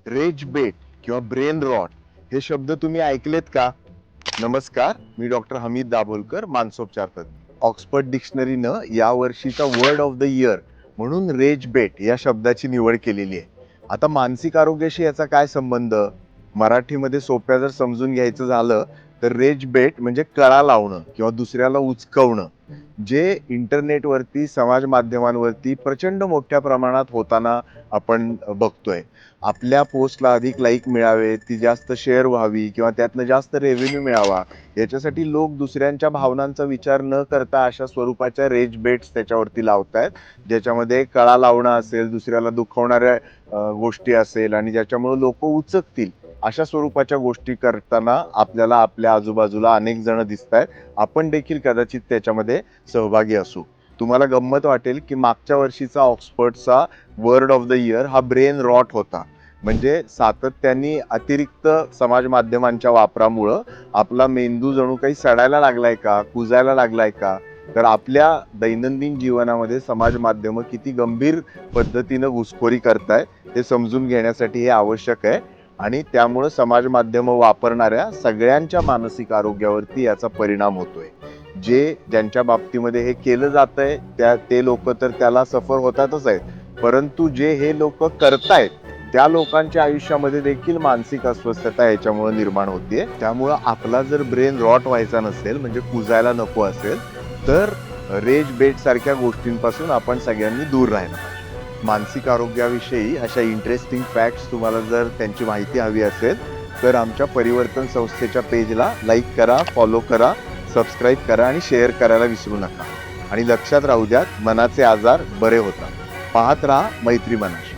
Raise बेट किंवा brain rot हे शब्द तुम्ही ऐकलेत का? नमस्कार, मी डॉक्टर हमीद दाभोलकर, मानसोपचार तज्ञ. ऑक्सफर्ड डिक्शनरीनं या वर्षीचा वर्ड ऑफ द इयर म्हणून रेज बेट या शब्दाची निवड केलेली आहे. आता मानसिक आरोग्याशी याचा काय संबंध? मराठीमध्ये सोप्या जर समजून घ्यायचं झालं तर रेज बेट म्हणजे कळा लावणं किंवा दुसऱ्याला उचकवणं, जे इंटरनेटवरती समाज माध्यमांवरती प्रचंड मोठ्या प्रमाणात होताना आपण बघतोय. आपल्या पोस्टला अधिक लाईक मिळावे, ती जास्त शेअर व्हावी किंवा त्यातनं जास्त रेव्हेन्यू मिळावा, याच्यासाठी लोक दुसऱ्यांच्या भावनांचा विचार न करता अशा स्वरूपाच्या रेज बेट्स त्याच्यावरती लावतायत, ज्याच्यामध्ये कळा लावणं असेल, दुसऱ्याला दुखवणाऱ्या गोष्टी असेल आणि ज्याच्यामुळे लोक उचकतील अशा स्वरूपाच्या गोष्टी करताना आपल्याला आपल्या आजूबाजूला अनेक जण दिसत आहेत. आपण देखील कदाचित त्याच्यामध्ये सहभागी असू. तुम्हाला गंमत वाटेल की मागच्या वर्षीचा ऑक्सफर्डचा वर्ड ऑफ द इयर हा ब्रेन रॉट होता. म्हणजे सातत्याने अतिरिक्त समाज माध्यमांच्या वापरामुळं आपला मेंदू जणू काही सडायला लागलाय का, कुजायला लागलाय का? तर आपल्या दैनंदिन जीवनामध्ये समाज माध्यम किती गंभीर पद्धतीनं घुसखोरी करताय हे समजून घेण्यासाठी हे आवश्यक आहे. आणि त्यामुळं समाज माध्यम वापरणाऱ्या सगळ्यांच्या मानसिक आरोग्यावरती याचा परिणाम होतोय. ज्यांच्या बाबतीमध्ये हे केलं जातंय ते लोक तर त्याला सफर होतातच आहेत, परंतु जे हे लोक करतायत त्या लोकांच्या आयुष्यामध्ये देखील मानसिक अस्वस्थता याच्यामुळे निर्माण होतीये. त्यामुळं आपला जर ब्रेन रॉट व्हायचा नसेल, म्हणजे कुजायला नको असेल, तर रेज बेट सारख्या गोष्टींपासून आपण सगळ्यांनी दूर राहायला पाहिजे. मानसिक आरोग्याविषयी अशा इंटरेस्टिंग फॅक्ट्स तुम्हाला जर त्यांची माहिती हवी असेल तर आमच्या परिवर्तन संस्थेच्या पेजला लाईक करा, फॉलो करा, सबस्क्राईब करा आणि शेअर करायला विसरू नका. आणि लक्षात राहू द्या, मनाचे आजार बरे होतात. पाहत राहा मैत्री मनाशी.